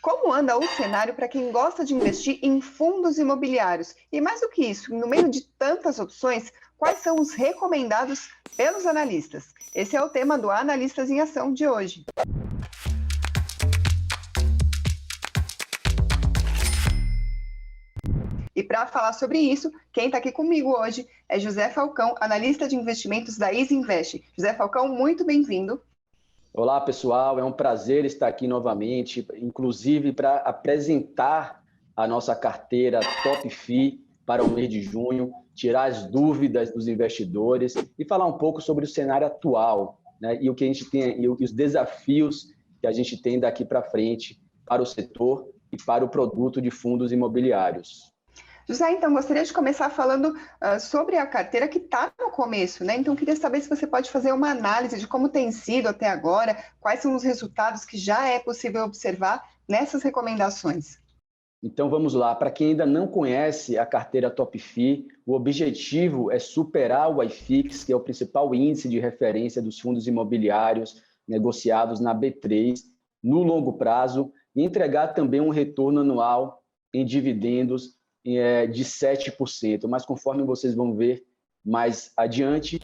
Como anda o cenário para quem gosta de investir em fundos imobiliários? E mais do que isso, no meio de tantas opções, quais são os recomendados pelos analistas? Esse é o tema do Analistas em Ação de hoje. E para falar sobre isso, quem está aqui comigo hoje é José Falcão, analista de investimentos da Easy Invest. José Falcão, muito bem-vindo. Olá, pessoal. É um prazer estar aqui novamente, inclusive para apresentar a nossa carteira Top FI para o mês de junho, tirar as dúvidas dos investidores e falar um pouco sobre o cenário atual, né, e o que a gente tem e os desafios que a gente tem daqui para frente para o setor e para o produto de fundos imobiliários. José, então, gostaria de começar falando sobre a carteira que está no começo, né? Então, queria saber se você pode fazer uma análise de como tem sido até agora, quais são os resultados que já é possível observar nessas recomendações. Então vamos lá, para quem ainda não conhece a carteira Top FI, o objetivo é superar o IFIX, que é o principal índice de referência dos fundos imobiliários negociados na B3 no longo prazo e entregar também um retorno anual em dividendos de 7%. Mas conforme vocês vão ver mais adiante,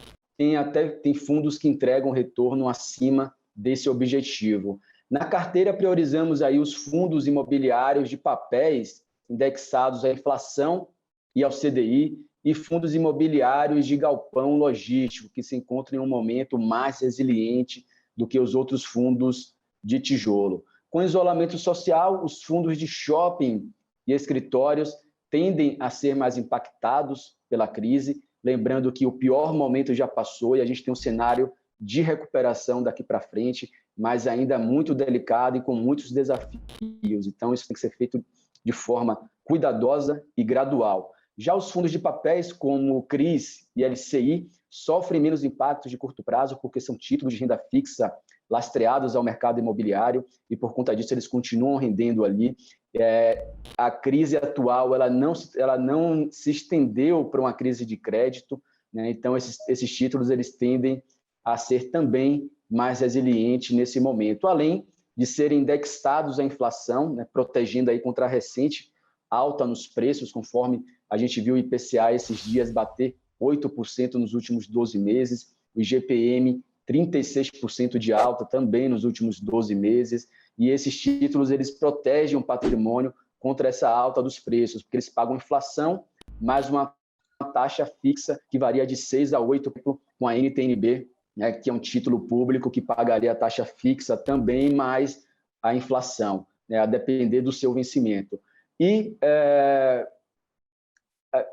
tem fundos que entregam retorno acima desse objetivo. Na carteira, priorizamos aí os fundos imobiliários de papéis indexados à inflação e ao CDI e fundos imobiliários de galpão logístico, que se encontram em um momento mais resiliente do que os outros fundos de tijolo. Com isolamento social, os fundos de shopping e escritórios tendem a ser mais impactados pela crise, lembrando que o pior momento já passou e a gente tem um cenário de recuperação daqui para frente, mas ainda muito delicado e com muitos desafios. Então, isso tem que ser feito de forma cuidadosa e gradual. Já os fundos de papéis, como o CRIs e LCI, sofrem menos impactos de curto prazo, porque são títulos de renda fixa lastreados ao mercado imobiliário, e por conta disso eles continuam rendendo ali. A crise atual ela não se estendeu para uma crise de crédito, né? Então esses títulos eles tendem a ser também mais resiliente nesse momento, além de serem indexados à inflação, né, protegendo aí contra a recente alta nos preços, conforme a gente viu o IPCA esses dias bater 8% nos últimos 12 meses, o IGPM 36% de alta também nos últimos 12 meses, e esses títulos eles protegem o patrimônio contra essa alta dos preços, porque eles pagam inflação mais uma taxa fixa que varia de 6 a 8% com a NTNB, né, que é um título público que pagaria a taxa fixa também mais a inflação, né, a depender do seu vencimento. E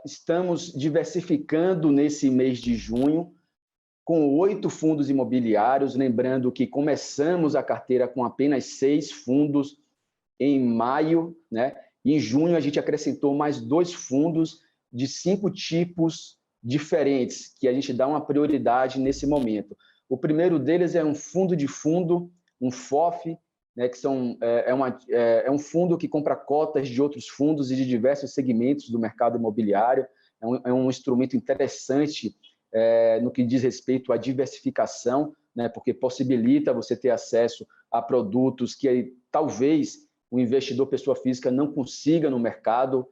estamos diversificando nesse mês de junho com 8 fundos imobiliários, lembrando que começamos a carteira com apenas 6 fundos em maio, né? E em junho a gente acrescentou mais 2 fundos de 5 tipos diferentes, que a gente dá uma prioridade nesse momento. O primeiro deles é um fundo de fundo, um FOF, né, que é um fundo que compra cotas de outros fundos e de diversos segmentos do mercado imobiliário. É um instrumento interessante no que diz respeito à diversificação, né, porque possibilita você ter acesso a produtos que talvez o investidor pessoa física não consiga no mercado.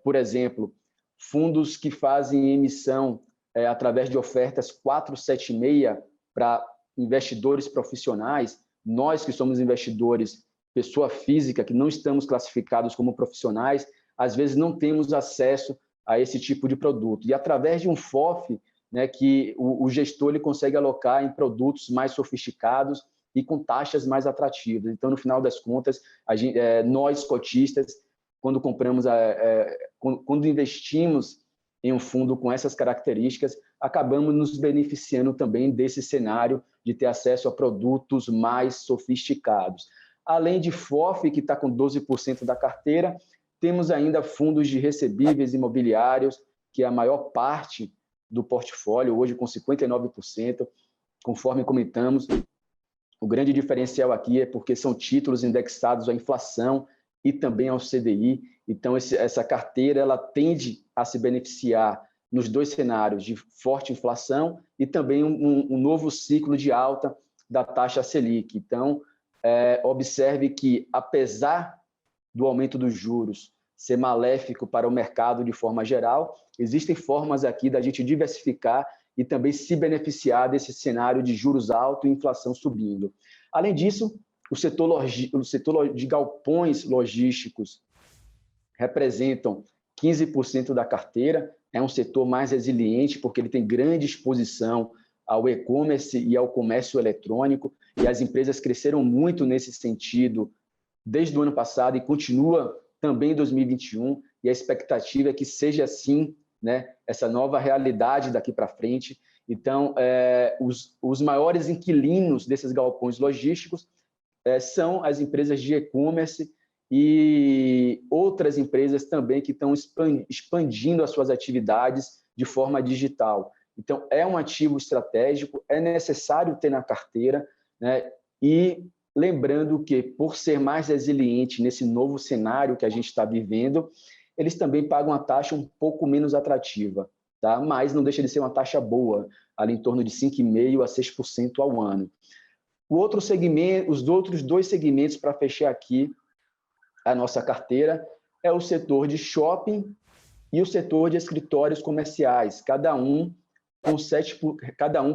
Por exemplo, fundos que fazem emissão através de ofertas 476 para investidores profissionais. Nós que somos investidores pessoa física, que não estamos classificados como profissionais, às vezes não temos acesso a esse tipo de produto. E através de um FOF, né, que o gestor ele consegue alocar em produtos mais sofisticados e com taxas mais atrativas. Então, no final das contas, nós cotistas, quando quando investimos em um fundo com essas características, acabamos nos beneficiando também desse cenário de ter acesso a produtos mais sofisticados. Além de FOF, que está com 12% da carteira, temos ainda fundos de recebíveis imobiliários, que é a maior parte do portfólio, hoje com 59%. Conforme comentamos, o grande diferencial aqui é porque são títulos indexados à inflação e também ao CDI. Então, essa carteira ela tende a se beneficiar nos dois cenários de forte inflação e também um novo ciclo de alta da taxa Selic. Então, observe que, apesar do aumento dos juros ser maléfico para o mercado de forma geral, existem formas aqui da gente diversificar e também se beneficiar desse cenário de juros altos e inflação subindo. Além disso, o setor de galpões logísticos representam 15% da carteira, é um setor mais resiliente porque ele tem grande exposição ao e-commerce e ao comércio eletrônico, e as empresas cresceram muito nesse sentido desde o ano passado e continua também em 2021, e a expectativa é que seja assim, né, essa nova realidade daqui para frente. Então, os maiores inquilinos desses galpões logísticos são as empresas de e-commerce e outras empresas também que estão expandindo as suas atividades de forma digital. Então, é um ativo estratégico, é necessário ter na carteira, né? E lembrando que, por ser mais resiliente nesse novo cenário que a gente está vivendo, eles também pagam uma taxa um pouco menos atrativa, tá? Mas não deixa de ser uma taxa boa, ali em torno de 5,5% a 6% ao ano. O outro segmento, os outros dois segmentos para fechar aqui a nossa carteira é o setor de shopping e o setor de escritórios comerciais, cada um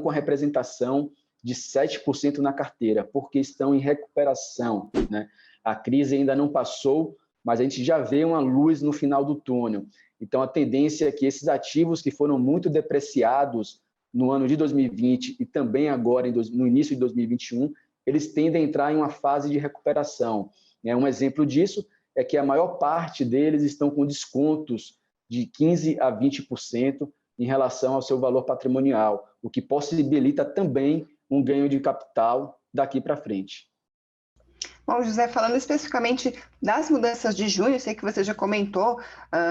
com representação de 7% na carteira, porque estão em recuperação, né? A crise ainda não passou, mas a gente já vê uma luz no final do túnel. Então, a tendência é que esses ativos que foram muito depreciados no ano de 2020 e também agora no início de 2021, eles tendem a entrar em uma fase de recuperação. Um exemplo disso é que a maior parte deles estão com descontos de 15% a 20% em relação ao seu valor patrimonial, o que possibilita também um ganho de capital daqui para frente. Bom, José, falando especificamente das mudanças de junho, sei que você já comentou,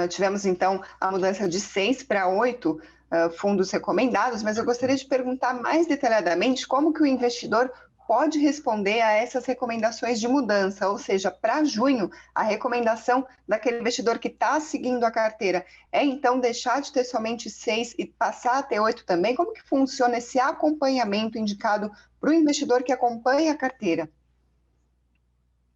tivemos então a mudança de 6 para 8 fundos recomendados, mas eu gostaria de perguntar mais detalhadamente como que o investidor pode responder a essas recomendações de mudança, ou seja, para junho, a recomendação daquele investidor que está seguindo a carteira é então deixar de ter somente 6 e passar a ter 8 também? Como que funciona esse acompanhamento indicado para o investidor que acompanha a carteira?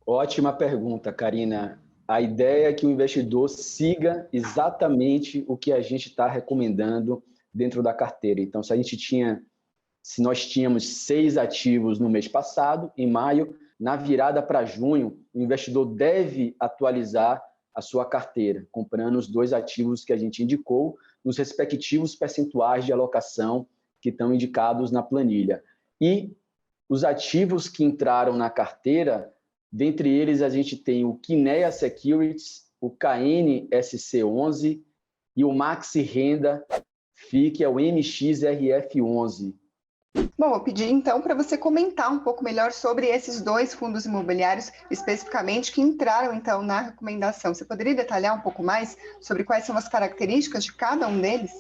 Ótima pergunta, Karina. A ideia é que o investidor siga exatamente o que a gente está recomendando dentro da carteira. Então, se nós tínhamos 6 ativos no mês passado, em maio, na virada para junho, o investidor deve atualizar a sua carteira, comprando os 2 ativos que a gente indicou, nos respectivos percentuais de alocação que estão indicados na planilha. E os ativos que entraram na carteira, dentre eles a gente tem o Kinea Securities, o KNSC11 e o Maxi Renda FI, que é o MXRF11. Bom, vou pedir então para você comentar um pouco melhor sobre esses 2 fundos imobiliários especificamente que entraram então na recomendação. Você poderia detalhar um pouco mais sobre quais são as características de cada um deles?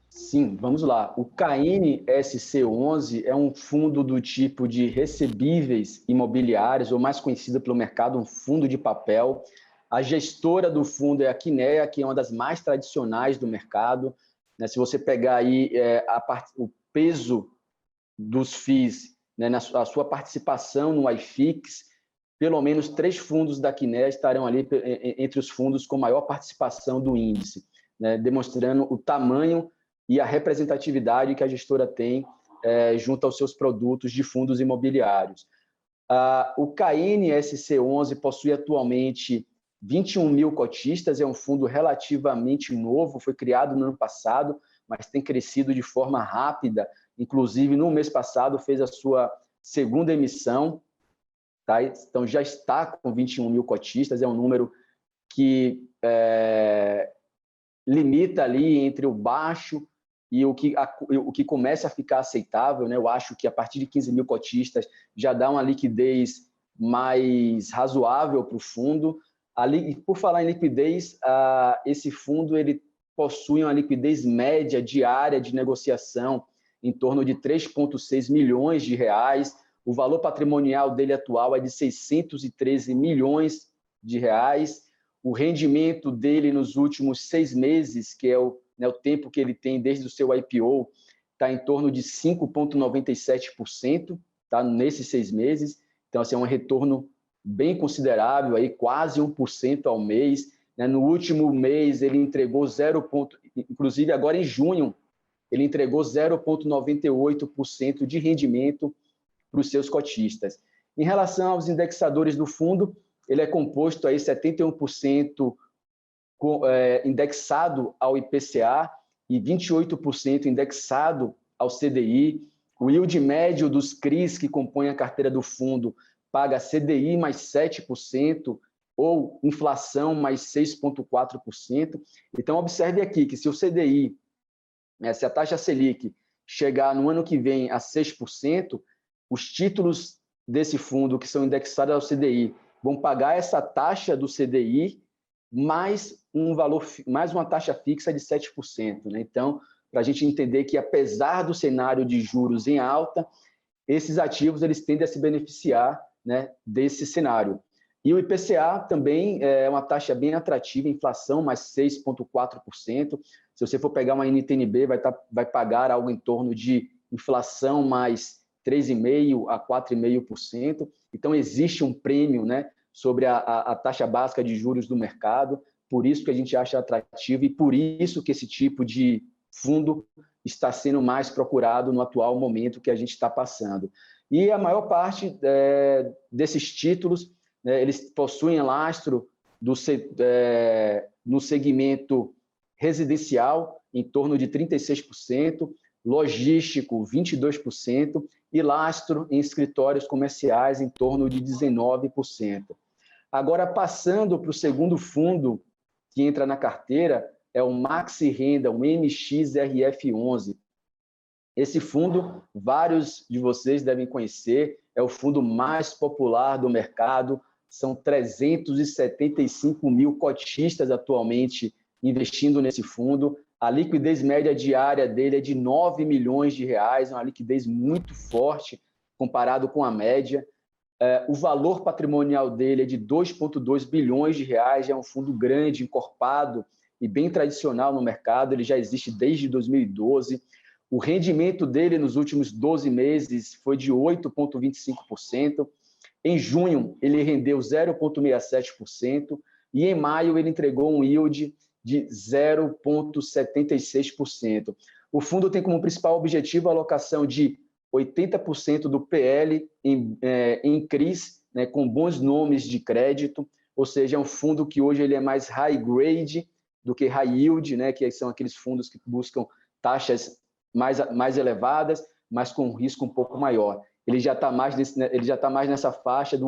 Sim, vamos lá. O KNSC11 é um fundo do tipo de recebíveis imobiliários, ou mais conhecido pelo mercado, um fundo de papel. A gestora do fundo é a Kinea, que é uma das mais tradicionais do mercado. Se você pegar aí o peso dos FIIs, na sua participação no iFix, pelo menos 3 fundos da Kinea estarão ali entre os fundos com maior participação do índice, demonstrando o tamanho e a representatividade que a gestora tem junto aos seus produtos de fundos imobiliários. O KNSC11 possui atualmente 21 mil cotistas, é um fundo relativamente novo, foi criado no ano passado, mas tem crescido de forma rápida. Inclusive, no mês passado, fez a sua segunda emissão, tá? Então já está com 21 mil cotistas, é um número que limita ali entre o baixo e o que começa a ficar aceitável, né? Eu acho que a partir de 15 mil cotistas já dá uma liquidez mais razoável para o fundo. E por falar em liquidez, esse fundo ele possui uma liquidez média diária de negociação em torno de 3,6 milhões de reais. O valor patrimonial dele atual é de 613 milhões de reais. O rendimento dele nos últimos 6 meses, que é o tempo que ele tem desde o seu IPO, está em torno de 5,97%, tá, nesses 6 meses. Então, assim, é um retorno bem considerável, aí, quase 1% ao mês. Né? No último mês, ele entregou inclusive agora em junho, ele entregou 0,98% de rendimento para os seus cotistas. Em relação aos indexadores do fundo, ele é composto aí 71% indexado ao IPCA e 28% indexado ao CDI. O yield médio dos CRIs que compõem a carteira do fundo paga CDI mais 7% ou inflação mais 6,4%. Então, observe aqui que se o CDI, se a taxa Selic chegar no ano que vem a 6%, os títulos desse fundo que são indexados ao CDI vão pagar essa taxa do CDI mais uma taxa fixa de 7%. Né? Então, para a gente entender que, apesar do cenário de juros em alta, esses ativos eles tendem a se beneficiar, né, desse cenário. E o IPCA também é uma taxa bem atrativa, inflação mais 6,4%. Se você for pegar uma NTNB, vai pagar algo em torno de inflação mais 3,5% a 4,5%. Então, existe um prêmio, né, sobre a taxa básica de juros do mercado, por isso que a gente acha atrativo e por isso que esse tipo de fundo está sendo mais procurado no atual momento que a gente está passando. E a maior parte desses títulos, né, eles possuem lastro no segmento residencial, em torno de 36%, logístico, 22%, e lastro em escritórios comerciais, em torno de 19%. Agora, passando para o segundo fundo que entra na carteira, é o Maxi Renda, o MXRF11. Esse fundo, vários de vocês devem conhecer, é o fundo mais popular do mercado, são 375 mil cotistas atualmente investindo nesse fundo. A liquidez média diária dele é de 9 milhões de reais, uma liquidez muito forte comparado com a média. O valor patrimonial dele é de 2,2 bilhões de reais, é um fundo grande, encorpado e bem tradicional no mercado, ele já existe desde 2012. O rendimento dele nos últimos 12 meses foi de 8,25%. Em junho, ele rendeu 0,67% e em maio ele entregou um yield de 0,76%. O fundo tem como principal objetivo a alocação de 80% do PL em CRIs, né, com bons nomes de crédito, ou seja, é um fundo que hoje ele é mais high grade do que high yield, né, que são aqueles fundos que buscam taxas mais elevadas, mas com um risco um pouco maior. Ele já está mais nessa faixa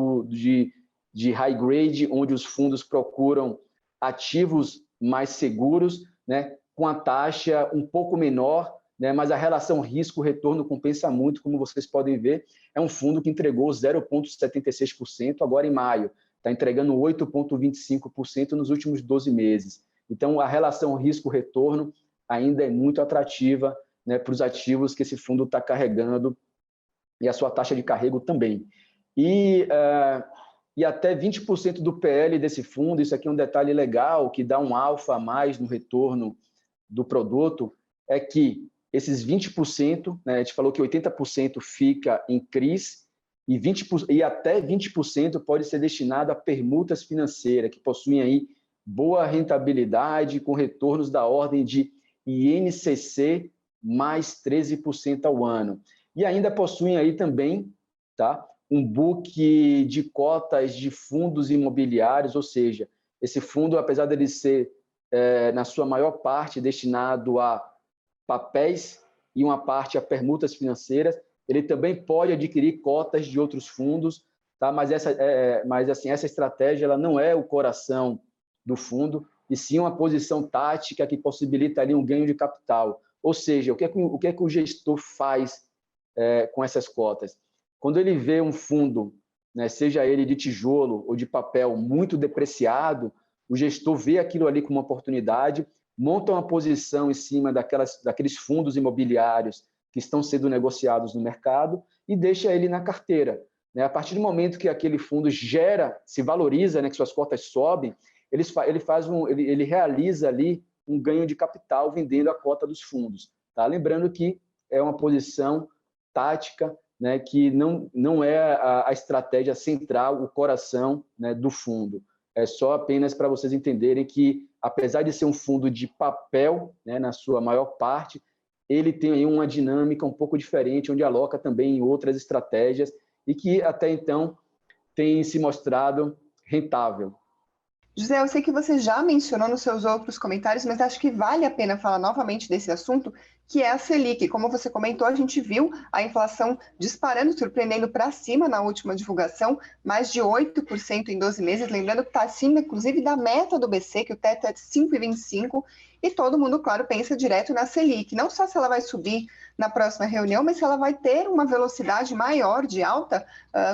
de high grade, onde os fundos procuram ativos mais seguros, né, com a taxa um pouco menor, né, mas a relação risco-retorno compensa muito, como vocês podem ver. É um fundo que entregou 0,76% agora em maio, está entregando 8,25% nos últimos 12 meses. Então, a relação risco-retorno ainda é muito atrativa, né, para os ativos que esse fundo está carregando e a sua taxa de carrego também. E até 20% do PL desse fundo, isso aqui é um detalhe legal, que dá um alfa a mais no retorno do produto, é que esses 20%, né, a gente falou que 80% fica em CRIs e até 20% pode ser destinado a permutas financeiras, que possuem aí boa rentabilidade, com retornos da ordem de INCC mais 13% ao ano. E ainda possuem aí também, tá, um book de cotas de fundos imobiliários, ou seja, esse fundo, apesar dele ser, na sua maior parte, destinado a papéis e uma parte a permutas financeiras, ele também pode adquirir cotas de outros fundos, tá? Mas essa estratégia ela não é o coração do fundo, e sim uma posição tática que possibilita ali um ganho de capital. Ou seja, o que é que o gestor faz com essas cotas? Quando ele vê um fundo, né, seja ele de tijolo ou de papel, muito depreciado, o gestor vê aquilo ali como uma oportunidade, monta uma posição em cima daqueles fundos imobiliários que estão sendo negociados no mercado e deixa ele na carteira. Né? A partir do momento que aquele fundo se valoriza, né, que suas cotas sobem, ele realiza ali um ganho de capital vendendo a cota dos fundos. Tá? Lembrando que é uma posição tática, né, que não é a estratégia central, o coração, né, do fundo. É só apenas para vocês entenderem que, apesar de ser um fundo de papel, né, na sua maior parte, ele tem aí uma dinâmica um pouco diferente, onde aloca também em outras estratégias e que até então tem se mostrado rentável. José, eu sei que você já mencionou nos seus outros comentários, mas acho que vale a pena falar novamente desse assunto, que é a Selic. Como você comentou, a gente viu a inflação disparando, surpreendendo para cima na última divulgação, mais de 8% em 12 meses, lembrando que está acima, inclusive, da meta do BC, que o teto é de 5,25%, e todo mundo, claro, pensa direto na Selic. Não só se ela vai subir na próxima reunião, mas se ela vai ter uma velocidade maior de alta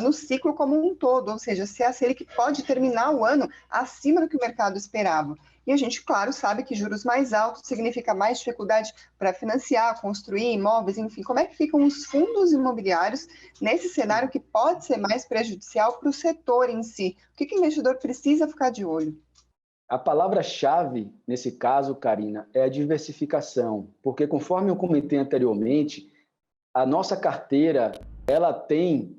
no ciclo como um todo, ou seja, se a Selic pode terminar o ano acima do que o mercado esperava. E a gente, claro, sabe que juros mais altos significa mais dificuldade para financiar, construir imóveis, enfim. Como é que ficam os fundos imobiliários nesse cenário que pode ser mais prejudicial para o setor em si? O que o investidor precisa ficar de olho? A palavra-chave, nesse caso, Karina, é a diversificação, porque, conforme eu comentei anteriormente, a nossa carteira ela tem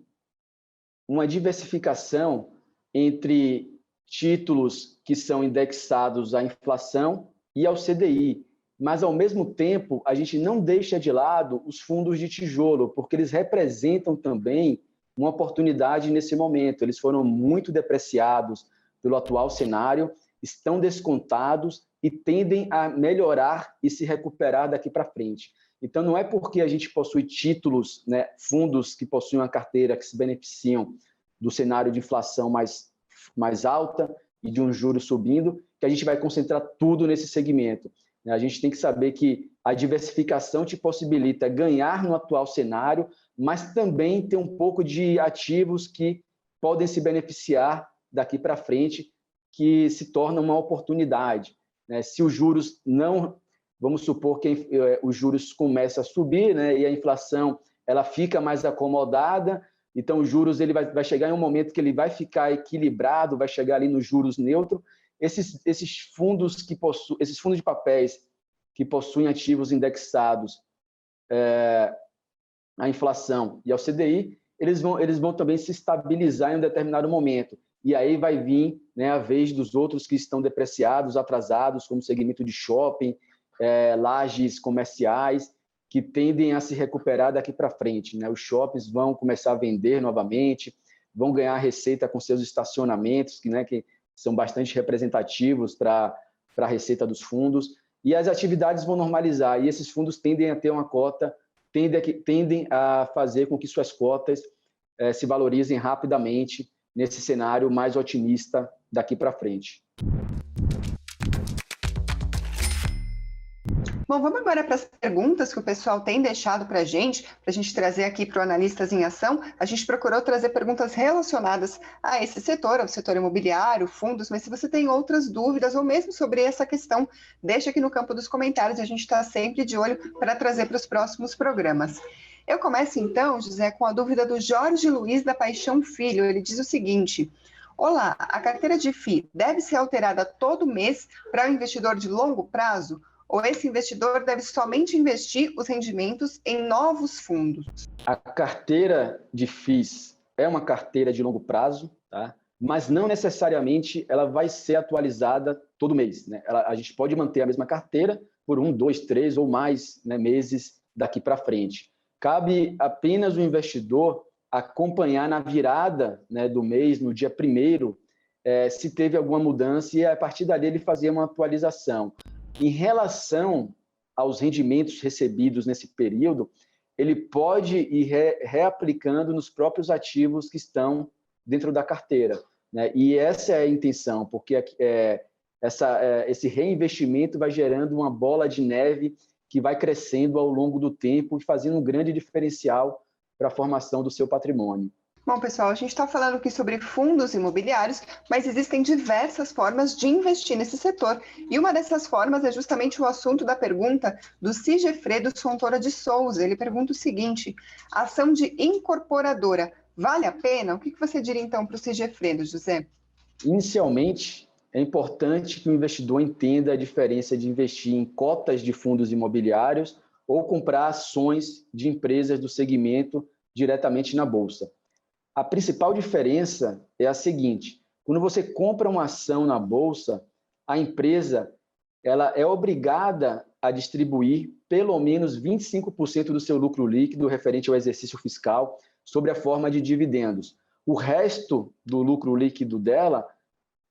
uma diversificação entre títulos que são indexados à inflação e ao CDI, mas, ao mesmo tempo, a gente não deixa de lado os fundos de tijolo, porque eles representam também uma oportunidade nesse momento. Eles foram muito depreciados pelo atual cenário, estão descontados e tendem a melhorar e se recuperar daqui para frente. Então, não é porque a gente possui títulos, né, fundos que possuem uma carteira que se beneficiam do cenário de inflação mais alta e de um juro subindo, que a gente vai concentrar tudo nesse segmento. A gente tem que saber que a diversificação te possibilita ganhar no atual cenário, mas também ter um pouco de ativos que podem se beneficiar daqui para frente, que se torna uma oportunidade. Se os juros não... Vamos supor que os juros começam a subir, né, e a inflação ela fica mais acomodada, então os juros ele vai chegar em um momento que ele vai ficar equilibrado, vai chegar ali nos juros neutro. Esses fundos de papéis que possuem ativos indexados à inflação e ao CDI, eles vão também se estabilizar em um determinado momento. E aí vai vir, né, a vez dos outros que estão depreciados, atrasados, como o segmento de shopping, lajes comerciais, que tendem a se recuperar daqui para frente, né? Os shoppings vão começar a vender novamente, vão ganhar receita com seus estacionamentos, que são bastante representativos para a receita dos fundos, e as atividades vão normalizar, e esses fundos tendem a ter uma cota, tendem a fazer com que suas cotas se valorizem rapidamente nesse cenário mais otimista daqui para frente. Bom, vamos agora para as perguntas que o pessoal tem deixado para a gente trazer aqui para o Analistas em Ação. A gente procurou trazer perguntas relacionadas a esse setor, ao setor imobiliário, fundos, mas se você tem outras dúvidas ou mesmo sobre essa questão, deixa aqui no campo dos comentários, a gente está sempre de olho para trazer para os próximos programas. Eu começo então, José, com a dúvida do Jorge Luiz da Paixão Filho. Ele diz o seguinte: olá, a carteira de FI deve ser alterada todo mês para o investidor de longo prazo? Ou esse investidor deve somente investir os rendimentos em novos fundos? A carteira de FIIs é uma carteira de longo prazo, tá? Mas não necessariamente ela vai ser atualizada todo mês, né? A gente pode manter a mesma carteira por 1, 2, 3 ou mais, né, meses daqui para frente. Cabe apenas o investidor acompanhar na virada, né, do mês, no dia 1º, se teve alguma mudança, e a partir dali ele fazer uma atualização. Em relação aos rendimentos recebidos nesse período, ele pode ir reaplicando nos próprios ativos que estão dentro da carteira, né? E essa é a intenção, porque esse reinvestimento vai gerando uma bola de neve que vai crescendo ao longo do tempo e fazendo um grande diferencial para a formação do seu patrimônio. Bom, pessoal, a gente está falando aqui sobre fundos imobiliários, mas existem diversas formas de investir nesse setor. E uma dessas formas é justamente o assunto da pergunta do Sigefredo Fontoura de Souza. Ele pergunta o seguinte: ação de incorporadora vale a pena? O que você diria então para o Sigefredo, José? Inicialmente, é importante que o investidor entenda a diferença de investir em cotas de fundos imobiliários ou comprar ações de empresas do segmento diretamente na Bolsa. A principal diferença é a seguinte: quando você compra uma ação na Bolsa, a empresa ela é obrigada a distribuir pelo menos 25% do seu lucro líquido referente ao exercício fiscal sob a forma de dividendos. O resto do lucro líquido dela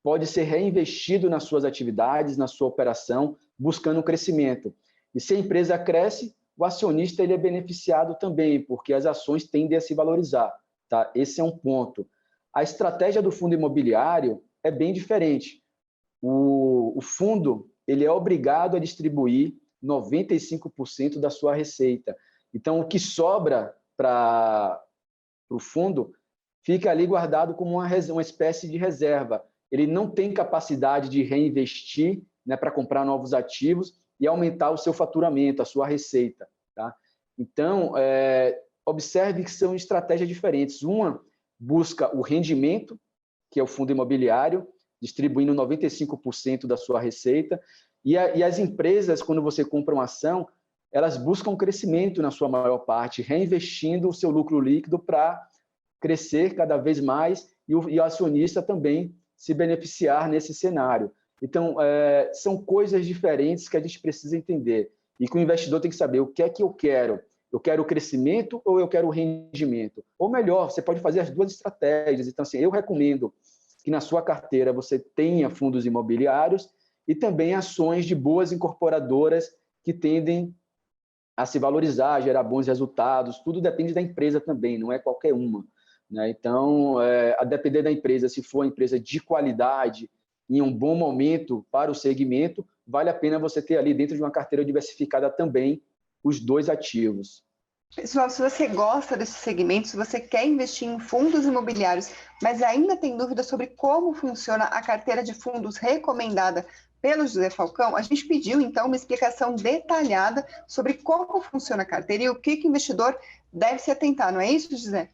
pode ser reinvestido nas suas atividades, na sua operação, buscando crescimento. E se a empresa cresce, o acionista ele é beneficiado também, porque as ações tendem a se valorizar. Tá? Esse é um ponto. A estratégia do fundo imobiliário é bem diferente. O fundo ele é obrigado a distribuir 95% da sua receita. Então, o que sobra para o fundo fica ali guardado como uma espécie de reserva. Ele não tem capacidade de reinvestir, né, para comprar novos ativos e aumentar o seu faturamento, a sua receita. Tá? Então, observe que são estratégias diferentes. Uma busca o rendimento, que é o fundo imobiliário, distribuindo 95% da sua receita, e as empresas, quando você compra uma ação, elas buscam crescimento na sua maior parte, reinvestindo o seu lucro líquido para crescer cada vez mais e o acionista também se beneficiar nesse cenário. Então, são coisas diferentes que a gente precisa entender e que o investidor tem que saber o que é que eu quero. Eu quero o crescimento ou eu quero o rendimento? Ou melhor, você pode fazer as duas estratégias. Então, assim, eu recomendo que na sua carteira você tenha fundos imobiliários e também ações de boas incorporadoras que tendem a se valorizar, gerar bons resultados. Tudo depende da empresa também, não é qualquer uma. Né? Então, a depender da empresa, se for uma empresa de qualidade, em um bom momento para o segmento, vale a pena você ter ali dentro de uma carteira diversificada também os dois ativos. Pessoal, se você gosta desse segmento, se você quer investir em fundos imobiliários, mas ainda tem dúvida sobre como funciona a carteira de fundos recomendada pelo José Falcão, a gente pediu, então, uma explicação detalhada sobre como funciona a carteira e o que o investidor deve se atentar, não é isso, José?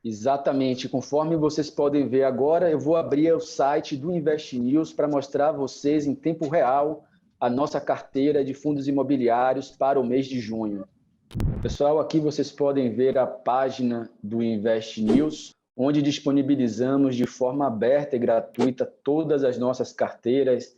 Exatamente. Conforme vocês podem ver agora, eu vou abrir o site do Invest News para mostrar a vocês em tempo real a nossa carteira de fundos imobiliários para o mês de junho. Pessoal, aqui vocês podem ver a página do Invest News, onde disponibilizamos de forma aberta e gratuita todas as nossas carteiras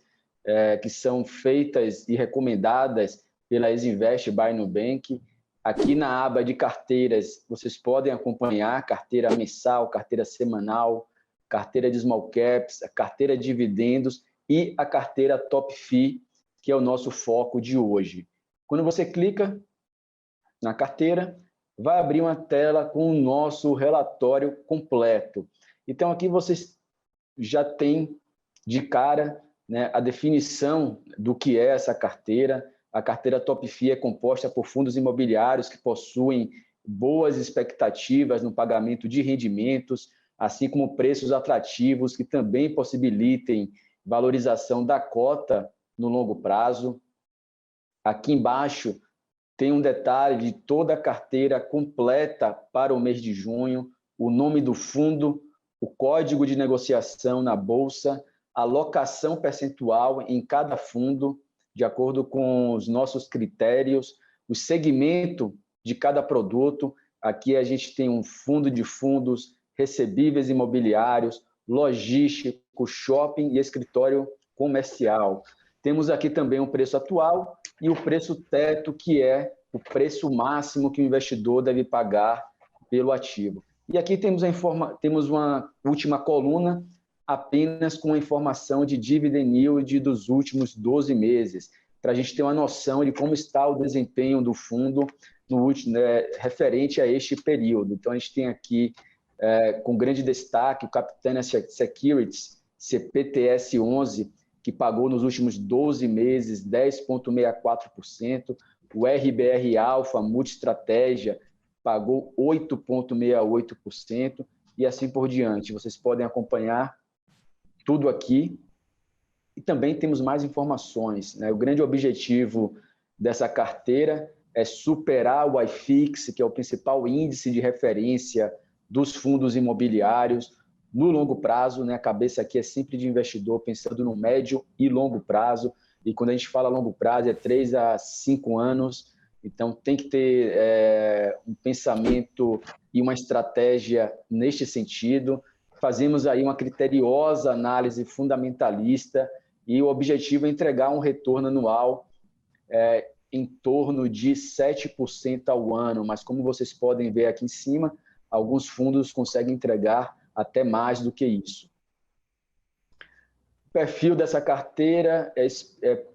que são feitas e recomendadas pela Exinvest by Nubank. Aqui na aba de carteiras, vocês podem acompanhar carteira mensal, carteira semanal, carteira de small caps, a carteira de dividendos e a carteira Top FI, que é o nosso foco de hoje. Quando você clica na carteira, vai abrir uma tela com o nosso relatório completo. Então, aqui vocês já têm de cara, né, a definição do que é essa carteira. A carteira Top FI é composta por fundos imobiliários que possuem boas expectativas no pagamento de rendimentos, assim como preços atrativos que também possibilitem valorização da cota no longo prazo. Aqui embaixo tem um detalhe de toda a carteira completa para o mês de junho, o nome do fundo, o código de negociação na Bolsa, a alocação percentual em cada fundo, de acordo com os nossos critérios, o segmento de cada produto. Aqui a gente tem um fundo de fundos, recebíveis imobiliários, logístico, shopping e escritório comercial. Temos aqui também o preço atual e o preço teto, que é o preço máximo que o investidor deve pagar pelo ativo. E aqui temos uma última coluna apenas com a informação de dividend yield dos últimos 12 meses, para a gente ter uma noção de como está o desempenho do fundo no último, referente a este período. Então, a gente tem aqui, com grande destaque, o Capitânia Securities, CPTS 11, que pagou nos últimos 12 meses 10,64%, o RBR Alpha Multistratégia pagou 8,68% e assim por diante. Vocês podem acompanhar tudo aqui e também temos mais informações, né? O grande objetivo dessa carteira é superar o IFIX, que é o principal índice de referência dos fundos imobiliários, no longo prazo, né? A cabeça aqui é sempre de investidor, pensando no médio e longo prazo. E quando a gente fala longo prazo, é 3 a 5 anos. Então, tem que ter um pensamento e uma estratégia neste sentido. Fazemos aí uma criteriosa análise fundamentalista e o objetivo é entregar um retorno anual em torno de 7% ao ano, mas como vocês podem ver aqui em cima, alguns fundos conseguem entregar até mais do que isso. O perfil dessa carteira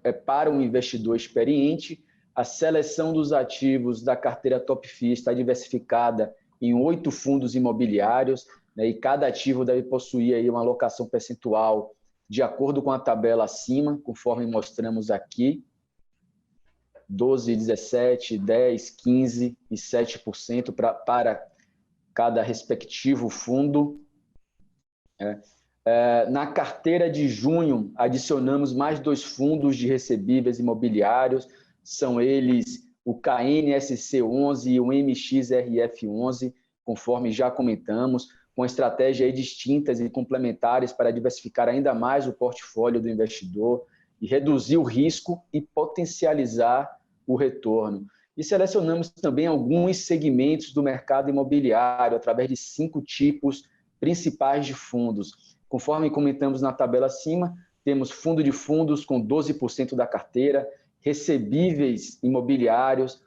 é para um investidor experiente. A seleção dos ativos da carteira Top FII está diversificada em 8 fundos imobiliários, né, e cada ativo deve possuir aí uma alocação percentual de acordo com a tabela acima, conforme mostramos aqui, 12, 17, 10, 15 e 7% para cada respectivo fundo. Na carteira de junho, adicionamos mais 2 fundos de recebíveis imobiliários, são eles o KNSC11 e o MXRF11, conforme já comentamos, com estratégias distintas e complementares para diversificar ainda mais o portfólio do investidor e reduzir o risco e potencializar o retorno. E selecionamos também alguns segmentos do mercado imobiliário através de 5 tipos principais de fundos. Conforme comentamos na tabela acima, temos fundo de fundos com 12% da carteira, recebíveis imobiliários,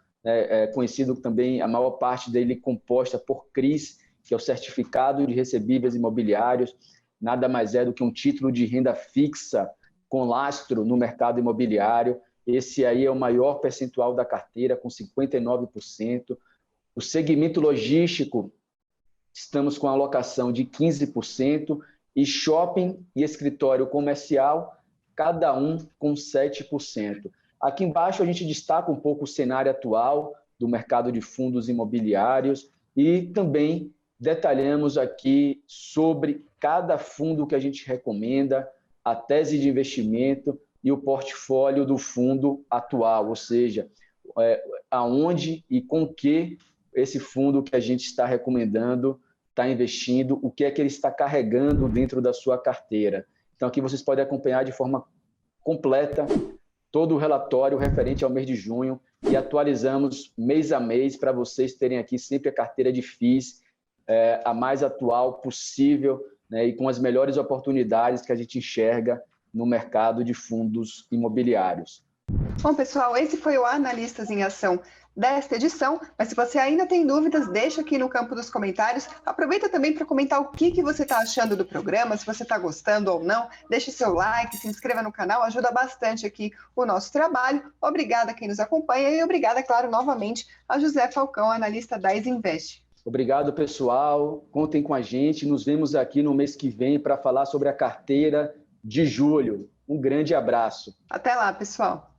conhecido também, a maior parte dele composta por CRIs, que é o Certificado de Recebíveis Imobiliários, nada mais é do que um título de renda fixa com lastro no mercado imobiliário. Esse aí é o maior percentual da carteira, com 59%. O segmento logístico, estamos com a alocação de 15%, e shopping e escritório comercial, cada um com 7%. Aqui embaixo a gente destaca um pouco o cenário atual do mercado de fundos imobiliários e também detalhamos aqui sobre cada fundo que a gente recomenda, a tese de investimento e o portfólio do fundo atual, ou seja, aonde e com que esse fundo que a gente está recomendando está investindo, o que é que ele está carregando dentro da sua carteira. Então, aqui vocês podem acompanhar de forma completa todo o relatório referente ao mês de junho e atualizamos mês a mês para vocês terem aqui sempre a carteira de FIIs a mais atual possível, né, e com as melhores oportunidades que a gente enxerga no mercado de fundos imobiliários. Bom, pessoal, esse foi o Analistas em Ação desta edição, mas se você ainda tem dúvidas, deixa aqui no campo dos comentários. Aproveita também para comentar o que você está achando do programa, se você está gostando ou não. Deixe seu like, se inscreva no canal, ajuda bastante aqui o nosso trabalho. Obrigada a quem nos acompanha e obrigada, claro, novamente a José Falcão, analista da Isinvest. Obrigado, pessoal. Contem com a gente. Nos vemos aqui no mês que vem para falar sobre a carteira de julho. Um grande abraço. Até lá, pessoal.